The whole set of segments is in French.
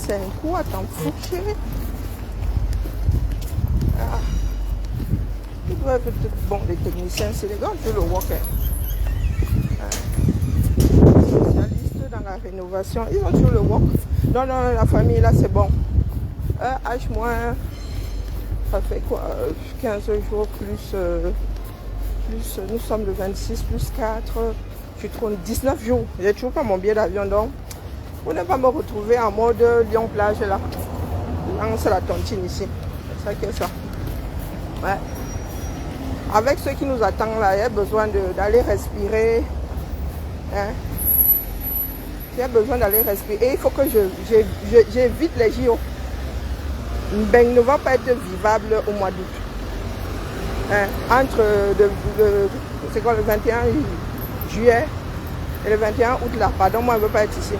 c'est un coup à t'en foutre, chérie. Ah. Ils doivent être bon, les techniciens, c'est les gars qui le work. Spécialistes dans la rénovation, ils ont toujours le work. Non, non, la famille là, c'est bon. H moins, ça fait quoi 15 jours plus, nous sommes le 26 plus 4, je trouve 19 jours. J'ai toujours pas mon billet d'avion, donc vous ne pas me retrouver en mode Lyon-Plage là. C'est la tontine ici. C'est ça qui est ça. Ouais. Avec ceux qui nous attendent là, il y a besoin d'aller respirer. Hein? Il y a besoin d'aller respirer. Et il faut que j'évite les JO. Ben ne va pas être vivable au mois d'août. Hein? Entre c'est quoi, le 21 juillet et le 21 août là. Pardon, moi je ne veux pas être ici.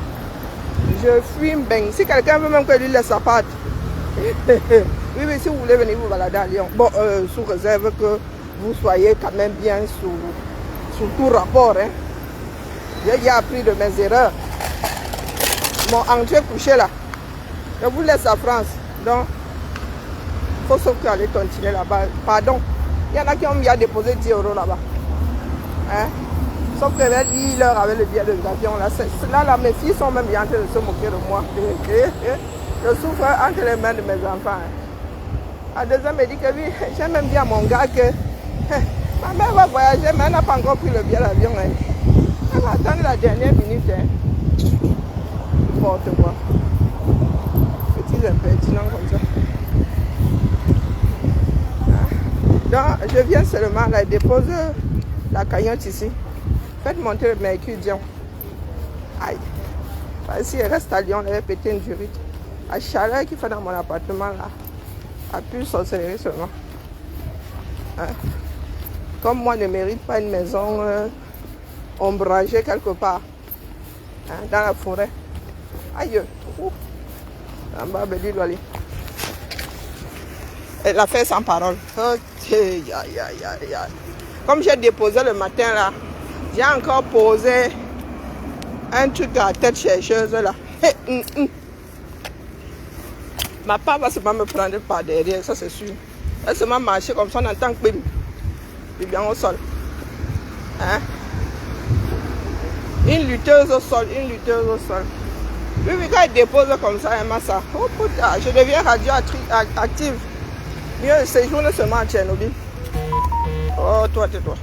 Je fuis Ben. Si quelqu'un veut même que lui laisse sa patte. Oui, mais si vous voulez venir vous balader à Lyon. Bon, sous réserve que vous soyez quand même bien sous tout rapport. Hein. J'ai appris de mes erreurs. Mon entrée couché là. Je vous laisse à France. Donc, il faut sauf aller continuer là-bas. Pardon. Il y en a qui ont mis à déposer 10 € là-bas. Hein? Sauf que là, il leur avait le billet de l'avion. Là, mes filles sont même en train de se moquer de moi. Je souffre entre les mains de mes enfants. Hein. La deuxième me dit que oui, j'aime même bien mon gars que ma mère va voyager, mais elle n'a pas encore pris le billet d'avion. Hein. Elle va attendre la dernière minute. Hein. N'importe quoi. Petits impertinents comme ça. Donc, je viens seulement là, déposer la cagnotte ici. Faites monter le mercure, Dion. Aïe. Si elle reste à Lyon, elle va péter une durite. La chaleur qu'il fait dans mon appartement là, a pu sorcellerie seulement. Hein? Comme moi, je ne mérite pas une maison ombragée quelque part. Hein? Dans la forêt. Aïe. En bas, Béli doit aller. Elle a fait sans parole. Ok, aïe, aïe, aïe, aïe. Comme j'ai déposé le matin là, j'ai encore posé un truc à la tête chercheuse là. Ma part va seulement me prendre par derrière, ça c'est sûr. Elle seulement marcher comme ça, on entend que bim, bien au sol. Hein? Une lutteuse au sol, une lutteuse au sol. Oui, oui, quand elle dépose comme ça, elle m'a ça. Oh putain, je deviens radioactive. Mieux séjourner seulement à Tchernobyl. Oh, toi, tais-toi.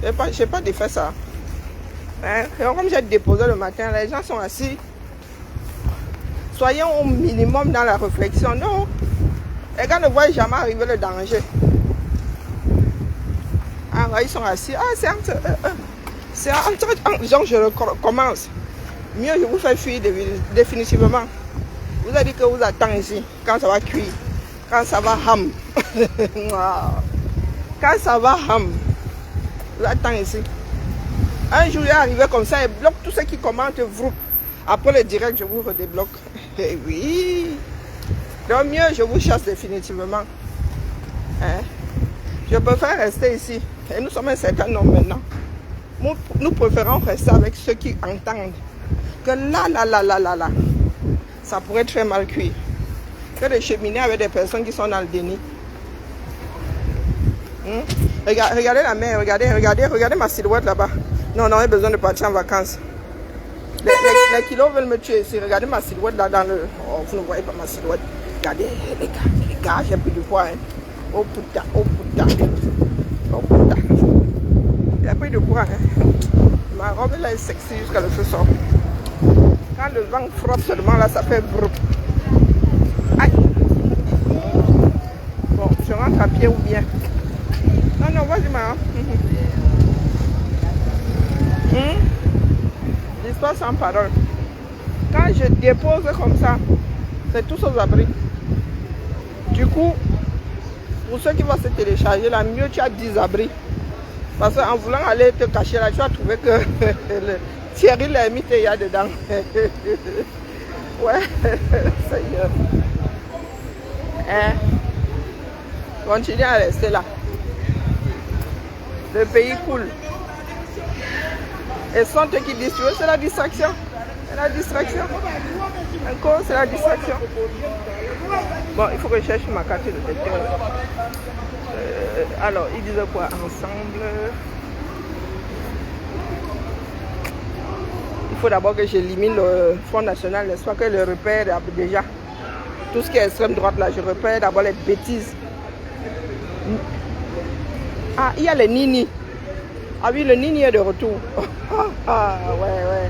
Je n'ai pas défait ça. Hein? Comme j'ai déposé le matin, les gens sont assis. Soyons au minimum dans la réflexion. Non. Les gars ne voient jamais arriver le danger. Ah, ouais, ils sont assis. Ah, c'est entre genre, je recommence. Mieux, je vous fais fuir définitivement. Vous avez dit que vous attendez ici. Quand ça va cuire. Quand ça va ham. Quand ça va ham. Vous attendez ici. Un jour, il est arrivé comme ça, il bloque tout ce qui commente. Après le direct, je vous redébloque. Eh oui. Donc mieux, je vous chasse définitivement. Hein? Je préfère rester ici. Et nous sommes un certain nombre maintenant. Nous préférons rester avec ceux qui entendent. Que là, ça pourrait très mal cuire. Que de cheminer avec des personnes qui sont dans le déni. Regardez la mer, regardez ma silhouette là-bas. Non, j'ai besoin de partir en vacances. Les kilos veulent me tuer ici. Regardez ma silhouette là dans le... Oh, vous ne voyez pas ma silhouette. Regardez les gars, j'ai pris du poids. Hein. Oh putain. J'ai pris du poids. Hein. Ma robe là est sexy jusqu'à le feu sort. Quand le vent frappe seulement là, ça fait brrr. Aïe. Bon, je rentre à pied ou bien. Non, vas-y, maman. L'histoire sans parole. Quand je dépose comme ça, c'est tous aux abris. Du coup, pour ceux qui vont se télécharger, là, mieux tu as 10 abris. Parce qu'en voulant aller te cacher là, tu vas trouver que Thierry Lhermitte il y a dedans. Ouais, Seigneur. Hein? Continue à rester là. Le pays coule. Et sont eux qui distribuent, c'est la distraction. C'est la distraction. Encore, c'est la distraction. Bon, il faut que je cherche ma carte de lecteur. Alors, ils disent quoi ensemble? Il faut d'abord que j'élimine le Front National, n'est-ce pas, que le repère déjà. Tout ce qui est extrême droite là, je repère d'abord les bêtises. Ah, il y a le Nini. Ah oui, le Nini est de retour. Ah, ouais.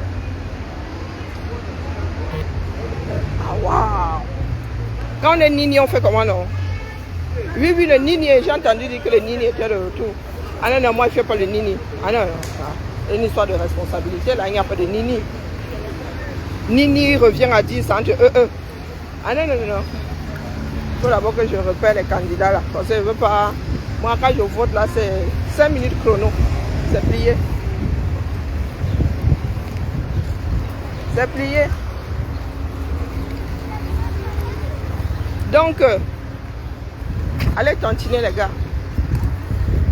Ah, waouh. Quand on est Nini, on fait comment, non? Oui, le Nini, j'ai entendu dire que le Nini était de retour. Ah non, moi je ne fais pas le Nini. Ah non, c'est une histoire de responsabilité, là, il n'y a pas de Nini. Nini revient à 10 entre eux. Ah non. Il faut d'abord que je repère les candidats là. Parce que je veux pas. Moi, quand je vote là, c'est 5 minutes chrono. C'est plié. C'est plié. Donc, allez tontiner les gars.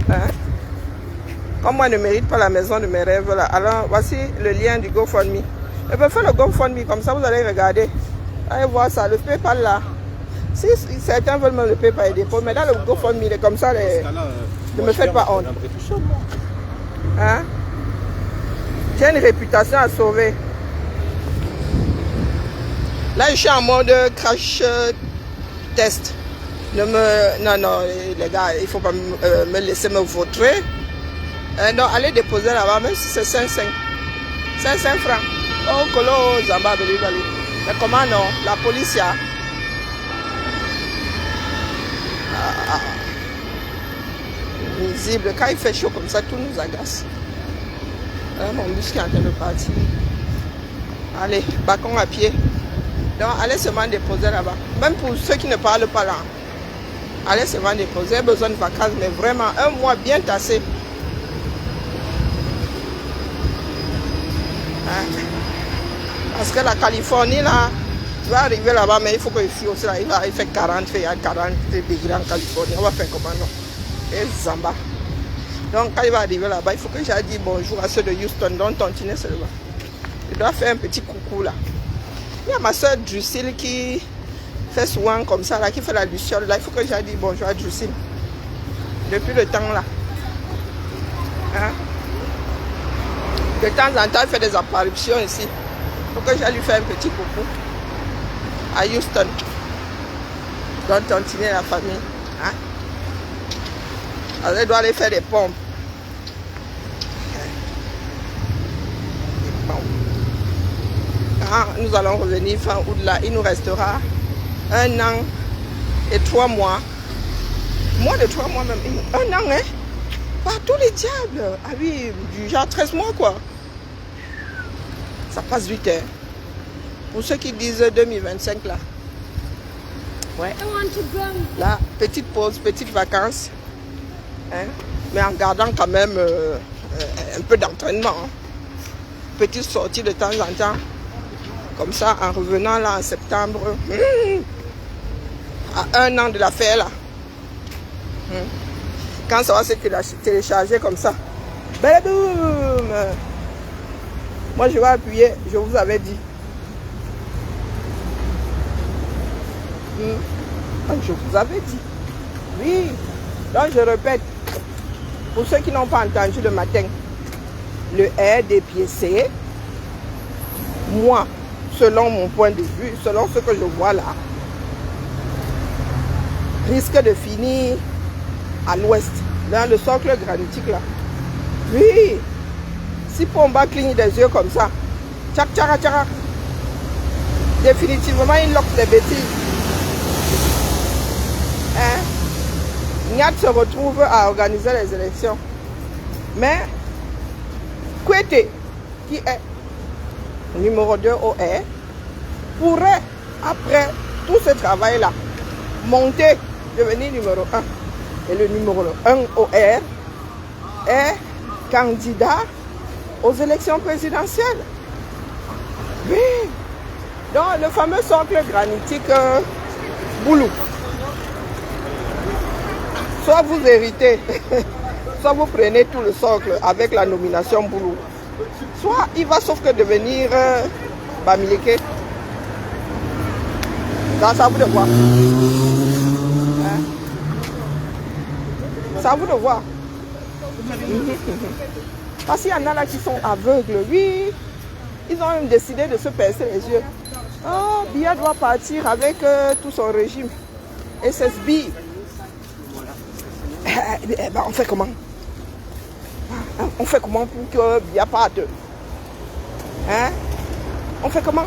Hein? Comme moi, je ne mérite pas la maison de mes rêves là. Alors, voici le lien du GoFundMe. Je peux faire le GoFundMe, comme ça vous allez regarder. Allez voir ça, le PayPal là. Si certains veulent me le PayPal et dépôt, mais dans le GoFundMe, il est comme ça, ne me faites pas honte. Hein? J'ai une réputation à sauver. Là, je suis en mode crash test. Non, les gars, il ne faut pas me laisser me vautrer. Non, allez déposer là-bas, même si c'est 5 francs. Oh, Kolo, Zamba, Belibali. Mais comment non? La police, y a. Visible. Quand il fait chaud comme ça, tout nous agace. Mon bus qui est en train de partir. Allez, bâton à pied. Donc, allez seulement déposer là-bas. Même pour ceux qui ne parlent pas là. Allez seulement déposer. J'ai besoin de vacances, mais vraiment, un mois bien tassé. Hein? Parce que la Californie, là, tu vas arriver là-bas, mais il faut que je fuis aussi là. Il fait 40 degrés en Californie. On va faire comment, non? Et Zamba. Donc, quand il va arriver là-bas, il faut que j'aille dire bonjour à ceux de Houston, dont Tontine seulement. Je dois faire un petit coucou là. Il y a ma soeur Drusille qui fait souvent comme ça, là, qui fait la luciole là. Il faut que j'aille dire bonjour à Drusille. Depuis le temps là. Hein? De temps en temps, il fait des apparitions ici. Il faut que j'aille lui faire un petit coucou à Houston. Donc, Tontine la famille. Hein? Alors, elle doit aller faire des pompes. Quand nous allons revenir fin août là, il nous restera 1 an et 3 mois. Moins de 3 mois même. 1 an, hein? Pas tous les diables. Ah oui, du genre 13 mois quoi. Ça passe vite, hein? Pour ceux qui disent 2025 là. Ouais. Là, petite pause, petite vacances. Hein? Mais en gardant quand même un peu d'entraînement. Hein? Petite sortie de temps en temps. Comme ça, en revenant là en septembre, à 1 an de l'affaire là. Quand ça va se télécharger comme ça. Boum! Moi je vais appuyer, je vous avais dit. Je vous avais dit. Oui. Donc je répète. Pour ceux qui n'ont pas entendu le matin, le RDPC, moi, selon mon point de vue, selon ce que je vois là, risque de finir à l'ouest, dans le socle granitique là. Oui, si Pomba cligne des yeux comme ça, tchac tchac tchac, définitivement il loque des bêtises. Hein? Niat se retrouve à organiser les élections. Mais Kwete, qui est numéro 2 OR, pourrait, après tout ce travail-là, monter, devenir numéro 1. Et le numéro 1 OR est candidat aux élections présidentielles. Oui. Donc le fameux socle granitique Boulou. Soit vous héritez, soit vous prenez tout le socle avec la nomination Boulou. Soit il va sauf que devenir Bamileke. C'est à vous de voir. Hein? C'est à vous de voir. Parce qu'il y en a là qui sont aveugles. Oui, ils ont même décidé de se percer les yeux. Oh, Biya doit partir avec tout son régime. SSB. Eh ben, on fait comment? On fait comment pour que Biya parte? Hein? On fait comment?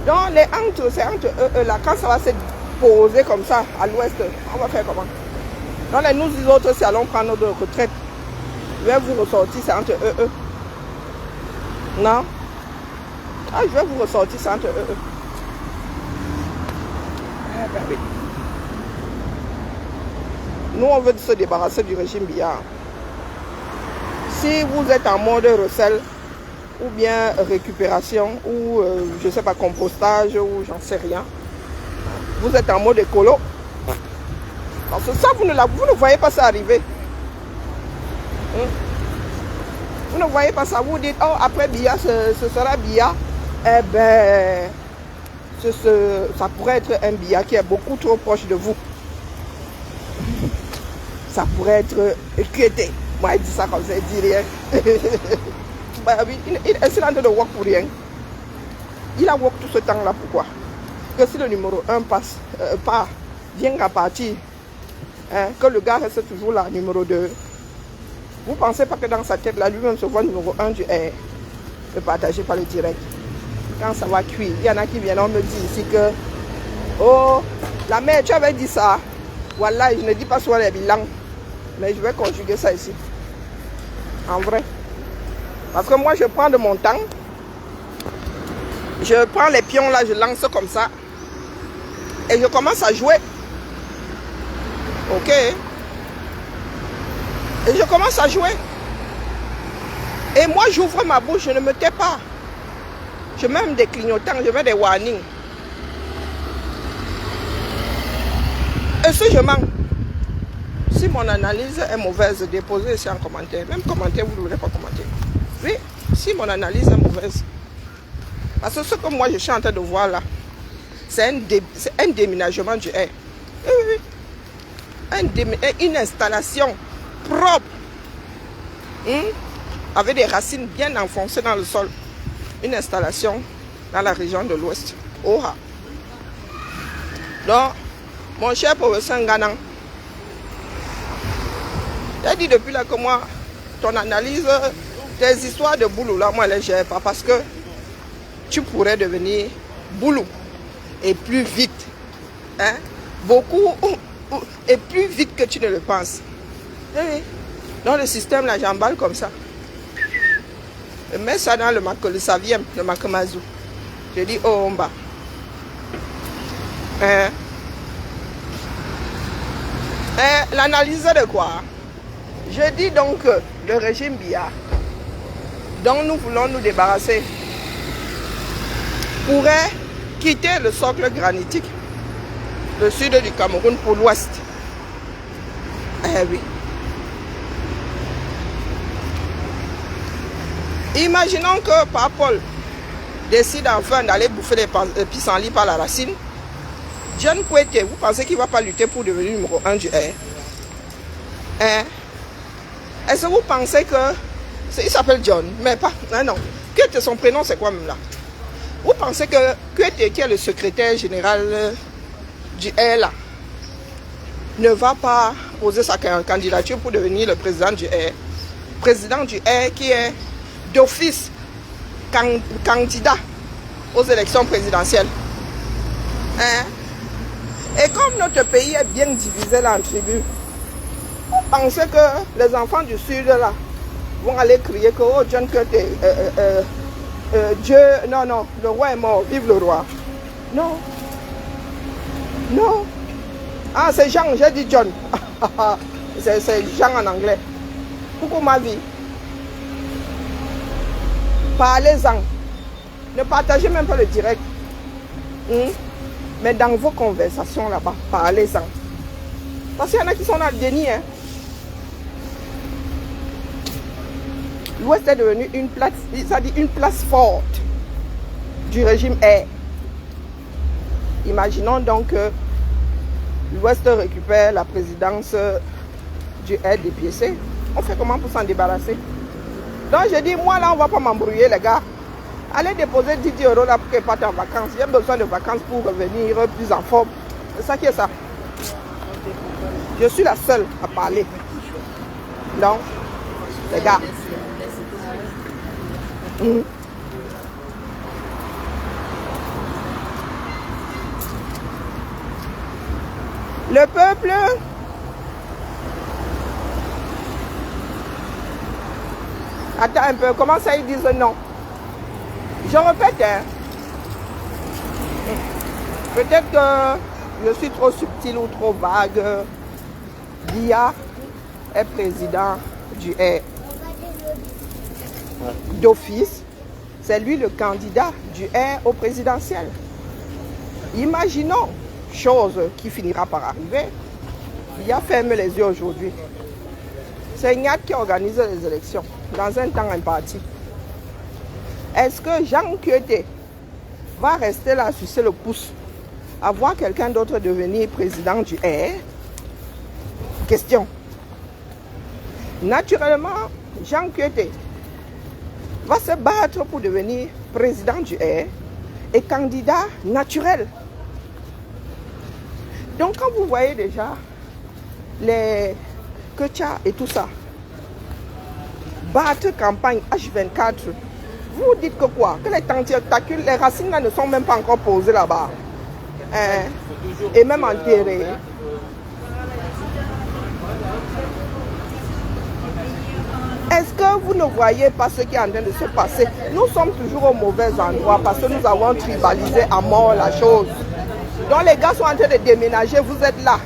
Donc, c'est entre eux là. Quand ça va se poser comme ça à l'ouest, on va faire comment? Donc, nous autres, si allons prendre notre retraite, je vais vous ressortir, c'est entre eux. Non? Ah, je vais vous ressortir, c'est entre eux. Eh ben oui. Nous, on veut se débarrasser du régime Biya. Si vous êtes en mode recel, ou bien récupération, ou je ne sais pas, compostage, ou j'en sais rien, vous êtes en mode écolo. Parce que ça, vous ne voyez pas ça arriver. Vous ne voyez pas ça, vous dites, oh, après Biya, ce sera Biya. Eh ben, ça pourrait être un Biya qui est beaucoup trop proche de vous. Ça pourrait être QT. Moi, il dit ça comme ça, il dit rien. Bah, il est en train de work pour rien. Il a work tout ce temps-là, pourquoi? Que si le numéro 1 vient à partir, hein, que le gars reste toujours là, numéro 2. Vous ne pensez pas que dans sa tête, là, lui-même se voit numéro 1 du air, ne partagez pas le direct. Quand ça va cuire, il y en a qui viennent me dire ici que, oh, la mère, tu avais dit ça. Voilà, je ne dis pas sur les bilans, mais je vais conjuguer ça ici. En vrai. Parce que moi, je prends de mon temps. Je prends les pions là, je lance comme ça. Et je commence à jouer. Ok. Et je commence à jouer. Et moi, j'ouvre ma bouche, je ne me tais pas. Je mets même des clignotants, je mets des warnings. Et si je mens, si mon analyse est mauvaise, déposez ici en commentaire. Même commentaire, vous ne voulez pas commenter. Oui, si mon analyse est mauvaise. Parce que ce que moi je suis en train de voir là, c'est un déménagement du air. Oui, oui. Une installation propre. Avec des racines bien enfoncées dans le sol. Une installation dans la région de l'Ouest. Oha. Donc, mon cher professeur Nganan, j'ai dit depuis là que moi, ton analyse, tes histoires de boulot là, moi, je ne les gère pas parce que tu pourrais devenir boulot et plus vite. Hein? Beaucoup et plus vite que tu ne le penses. Oui. Dans le système, là, j'emballe comme ça. Je mets ça dans le savième, le makamazu. Je dis, oh, on va. Hein? L'analyse de quoi? Je dis donc que le régime Biya, dont nous voulons nous débarrasser, pourrait quitter le socle granitique, le sud du Cameroun pour l'ouest. Eh oui. Imaginons que Paul décide enfin d'aller bouffer les pissenlits par la racine. John Kwete, vous pensez qu'il ne va pas lutter pour devenir numéro 1 du air? Hein? Est-ce que vous pensez que... Il s'appelle John, mais pas... Non. Kwete, son prénom, c'est quoi même là? Vous pensez que Kwete, qui est le secrétaire général du air là, ne va pas poser sa candidature pour devenir le président du air? Président du air qui est d'office candidat aux élections présidentielles. Hein? Et comme notre pays est bien divisé là en tribus, vous pensez que les enfants du sud là vont aller crier que oh John Kwete, Dieu, non, le roi est mort, vive le roi. Non. Non. Ah, c'est Jean, j'ai dit John. C'est Jean en anglais. Coucou ma vie. Parlez-en. Ne partagez même pas le direct. Mais dans vos conversations là-bas, parlez-en. Parce qu'il y en a qui sont dans le déni. Hein. L'Ouest est devenu une place forte du régime air. Imaginons donc que l'Ouest récupère la présidence du RDPC. On fait comment pour s'en débarrasser? Donc je dis, moi là, on ne va pas m'embrouiller les gars. Allez déposer 10 € là pour qu'elle parte en vacances. J'ai besoin de vacances pour revenir plus en forme. C'est ça qui est ça. Je suis la seule à parler. Donc, les gars. Le peuple attends un peu, comment ça ils disent non? Je répète, hein. Peut-être que je suis trop subtil ou trop vague. Biya est président du R. D'office, c'est lui le candidat du R au présidentiel. Imaginons, chose qui finira par arriver, Biya ferme les yeux aujourd'hui. C'est Nyat qui organise les élections dans un temps imparti. Est-ce que Jean Kuete va rester là, sucer le pouce, à voir quelqu'un d'autre devenir président du R? Question. Naturellement, Jean Kuete va se battre pour devenir président du R et candidat naturel. Donc quand vous voyez déjà les Ketia et tout ça, battre campagne H24, vous dites que quoi? Que les tentacules, les racines là ne sont même pas encore posées là-bas. Hein? Et même enterrées. Est-ce que vous ne voyez pas ce qui est en train de se passer? Nous sommes toujours au mauvais endroit parce que nous avons tribalisé à mort la chose. Donc les gars sont en train de déménager, vous êtes là.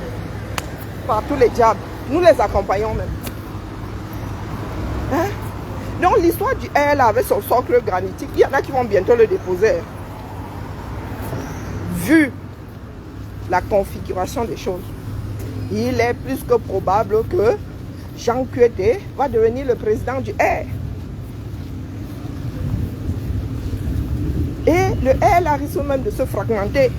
Par tous les diables. Nous les accompagnons même. Hein? Donc l'histoire du R là, avec son socle granitique, il y en a qui vont bientôt le déposer. Vu la configuration des choses, il est plus que probable que Jean Kuete va devenir le président du R. Et le R risque même de se fragmenter.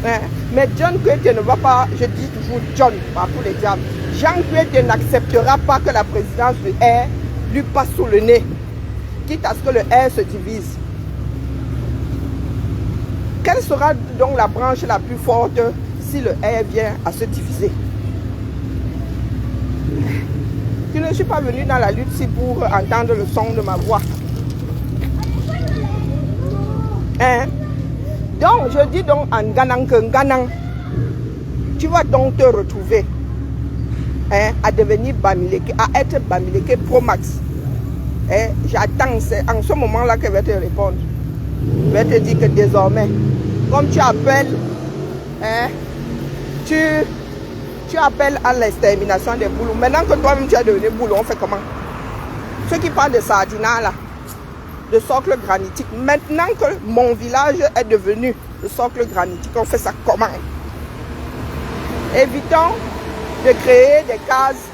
Hein? Mais John Kuete ne va pas, je dis toujours John par tous les diables. Jean Kuete n'acceptera pas que la présidence du R lui passe sous le nez, quitte à ce que le R se divise. Quelle sera donc la branche la plus forte si le R vient à se diviser? Je ne suis pas venu dans la lutte si pour entendre le son de ma voix. Hein? Donc, je dis donc en Ganang que Ganang, tu vas donc te retrouver, hein, à devenir Bamileke, à être Bamileke Pro Max. Hein? J'attends, c'est en ce moment-là qu'elle va te répondre. Je vais te dire que désormais, comme tu appelles, hein, tu appelles à l'extermination des boulons. Maintenant que toi-même tu es devenu boulot, on fait comment? Ceux qui parlent de Sardina là, de socle granitique, maintenant que mon village est devenu le socle granitique, on fait ça comment? Évitons de créer des cases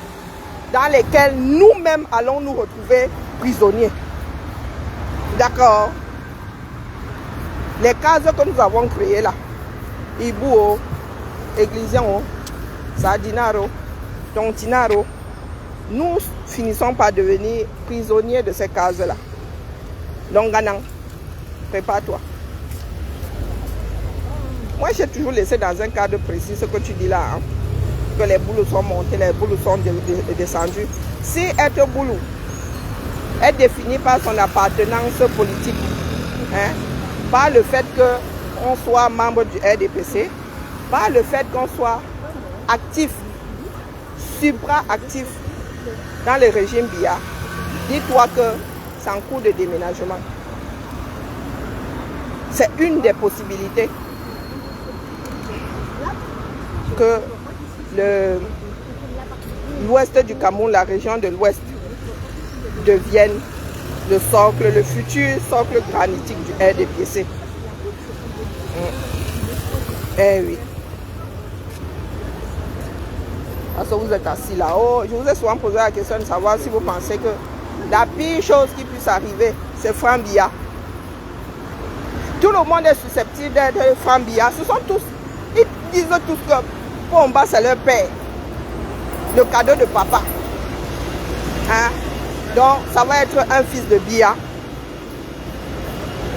dans lesquelles nous-mêmes allons nous retrouver prisonniers. D'accord? Les cases que nous avons créées là, Ibuo, Églisian, Sardinaro, Tontinaro, nous finissons par devenir prisonniers de ces cases-là. Donc, Ganang, prépare-toi. Moi, j'ai toujours laissé dans un cadre précis ce que tu dis là, hein, que les boulots sont montés, les boulots sont descendus. Si être boulot est défini par son appartenance politique, hein, par le fait qu'on soit membre du RDPC, par le fait qu'on soit actif, supra-actif dans le régime Biya, dis-toi que c'est en cours de déménagement. C'est une des possibilités que l'ouest du Cameroun, la région de l'ouest, devienne le socle, le futur socle granitique du RDPC. Eh oui. Parce que vous êtes assis là-haut, je vous ai souvent posé la question de savoir si vous pensez que la pire chose qui puisse arriver, c'est Franck Biya. Tout le monde est susceptible d'être Franck Biya. Ce sont tous, ils disent tous que Pomba c'est leur père. Le cadeau de papa. Hein? Donc ça va être un fils de Biya.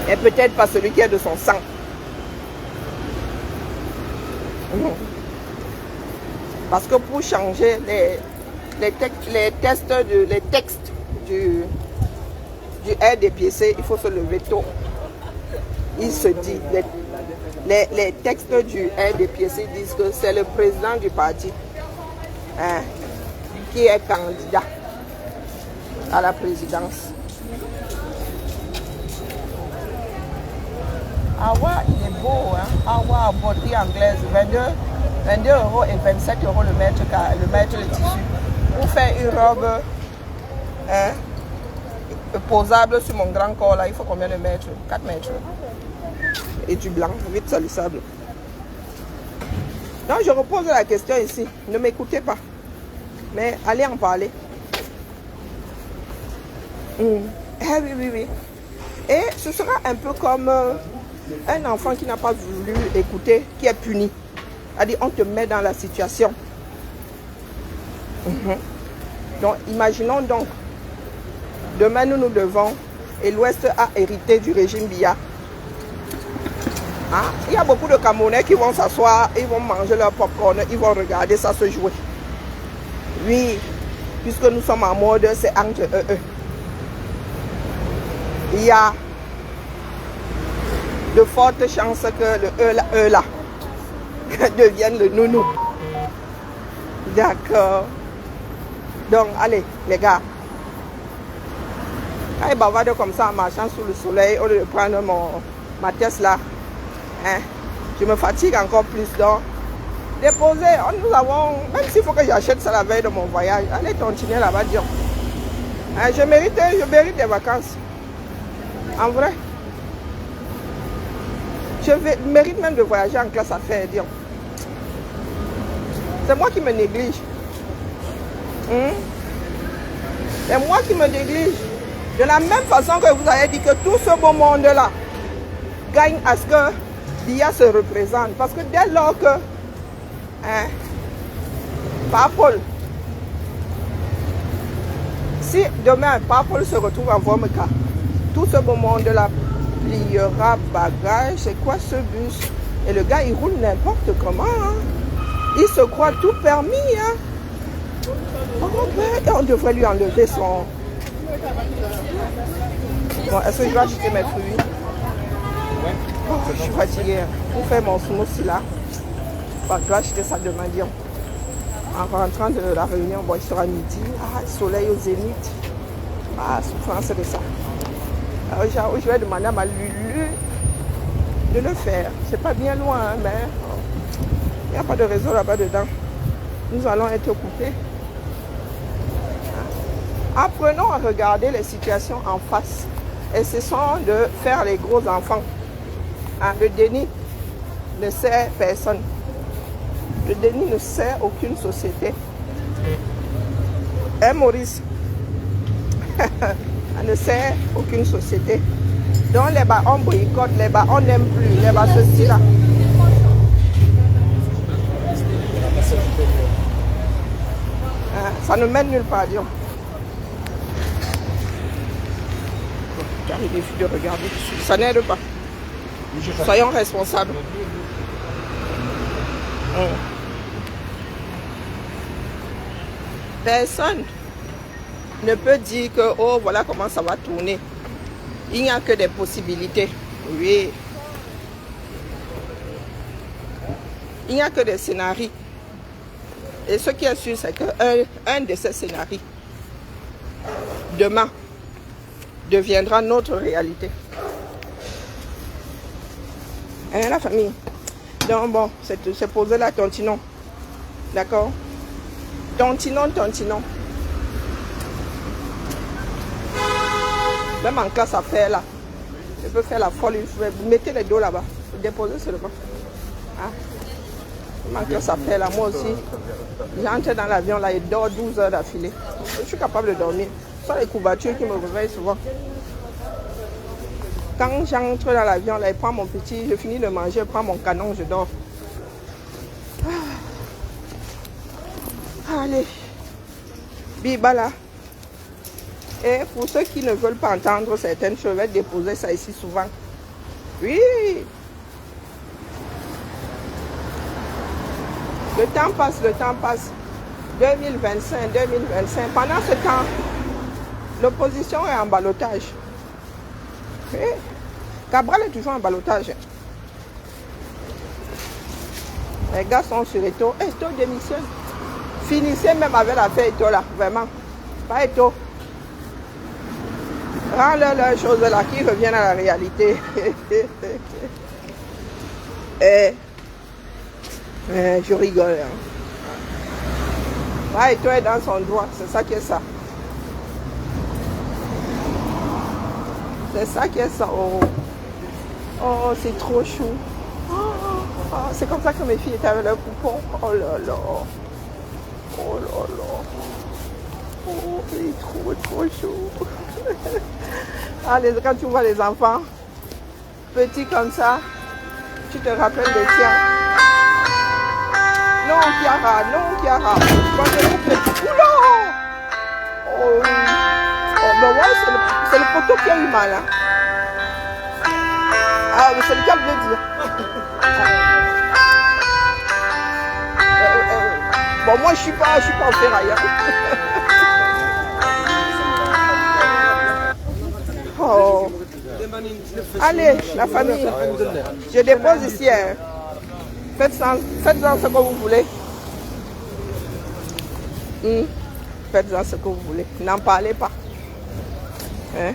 Et peut-être pas celui qui est de son sang. Non. Parce que pour changer les textes du RDPC, il faut se lever tôt. Il se dit, les textes du RDPC disent que c'est le président du parti qui est candidat à la présidence. Awa, il est beau, hein? Awa, broderie anglaise, 22 € et 27 € le mètre le tissu. Pour faire une robe posable sur mon grand corps, là, il faut combien de mètres? 4 mètres. Et du blanc, vite salissable. Donc je repose la question ici. Ne m'écoutez pas. Mais allez en parler. Oui. Et ce sera un peu comme un enfant qui n'a pas voulu écouter, qui est puni. C'est-à-dire, on te met dans la situation. Donc, imaginons donc, demain nous devons, et l'Ouest a hérité du régime Biya. Hein? Il y a beaucoup de Camerounais qui vont s'asseoir, ils vont manger leur popcorn, ils vont regarder ça se jouer. Oui, puisque nous sommes en mode, c'est entre eux. Il y a de fortes chances que le là devienne le nounou. D'accord. Donc, allez, les gars. Allez, bavarder comme ça en marchant sous le soleil, au lieu de prendre ma Tesla. Hein? Je me fatigue encore plus. Donc, déposer, nous avons, même s'il faut que j'achète ça la veille de mon voyage, allez continuer là-bas, Dion. Hein, je mérite des vacances. En vrai. Je mérite même de voyager en classe affaires, Dion. C'est moi qui me néglige. C'est moi qui me néglige. De la même façon que vous avez dit que tout ce beau monde-là gagne à ce que Biya se représente. Parce que dès lors que Paul, si demain Paul se retrouve en Vomeka, tout ce beau monde-là pliera bagage. C'est quoi ce bus? Et le gars il roule n'importe comment. Hein? Il se croit tout permis. Hein? Et on devrait lui enlever son... Bon, est-ce que je vais acheter mes fruits? Oh, je suis fatiguée. Pour faire mon smoothie là, bon, je dois acheter ça demain. Dire. En rentrant de la réunion, bon, il sera midi. Ah, soleil au zénith. Ah, souffrance de ça. Alors, je vais demander à ma Lulu de le faire. C'est pas bien loin, hein, mais il n'y a pas de réseau là-bas dedans. Nous allons être coupés. Apprenons à regarder les situations en face et cessons de faire les gros enfants. Hein, le déni ne sert personne. Le déni ne sert aucune société. Hein, Maurice? Ça ne sert aucune société. Donc les bas on boycotte, les bas on n'aime plus, les bas ceci là. Hein, ça ne mène nulle part, Dion. Il suffit de regarder dessus. Ça n'aide pas. Soyons responsables. Personne ne peut dire que, oh, voilà comment ça va tourner. Il n'y a que des possibilités. Oui. Il n'y a que des scénarios. Et ce qui est sûr, c'est qu'un de ces scénarios, demain, deviendra notre réalité. Hein, la famille. Donc bon, c'est posé là, tontinon. D'accord? Tontinon. Même en classe à faire là. Je peux faire la folle. Vous mettez les dos là-bas. Vous déposez seulement. Hein? Même en classe à faire là, moi aussi. J'entre dans l'avion là et dors 12 heures d'affilée. Je suis capable de dormir. Ce sont les couvertures qui me réveillent souvent. Quand j'entre dans l'avion, là, je prends mon petit, je finis de manger, je prends mon canon, je dors. Allez. Bibala. Et pour ceux qui ne veulent pas entendre certaines choses, je vais déposer ça ici souvent. Oui. Le temps passe, le temps passe. 2025, 2025. Pendant ce temps, l'opposition est en ballottage. Oui. Cabral est toujours en ballottage. Les gars sont sur Eto. Eto démissionne. Finissez même avec l'affaire Eto là, vraiment. Pas Eto. Rends-leur leurs choses là qui reviennent à la réalité. Je rigole. Hein. Pas Eto est dans son droit, c'est ça qui est ça. C'est ça qui est ça. Oh, oh c'est trop chou. Oh, c'est comme ça que mes filles étaient avec leurs poupons. Oh là là. Oh là là. Oh, il est trop chaud. Allez, quand tu vois les enfants petits comme ça, tu te rappelles de tiens. Non, Kiara, non, Kiara. Quand je vous petit. Oula! Oh, ben ouais, c'est le poteau qui a eu mal. Hein. Ah, mais c'est le cas de le dire. Bon, moi, je suis pas en ferraille. Oh. Allez, la famille, je dépose ici. Hein. Faites-en ce que vous voulez. Faites-en ce que vous voulez. N'en parlez pas. Hein?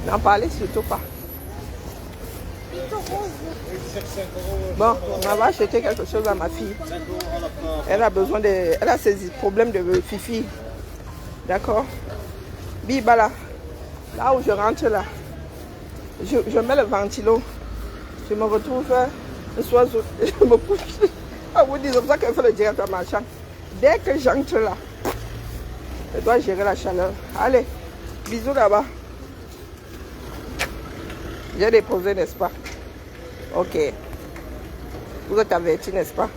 N'en parlez surtout pas. Bon, on va acheter quelque chose à ma fille. Elle a besoin de... Elle a ses problèmes de fifi. D'accord? Bibala. Là où je rentre là, je mets le ventilo. Je me retrouve le soir, je me couche. Ah oui, c'est comme ça qu'elle fait le direct à ma chambre. Dès que j'entre là, je dois gérer la chaleur. Allez, bisous là-bas. J'ai déposé, n'est-ce pas? Ok. Vous êtes avertis, n'est-ce pas?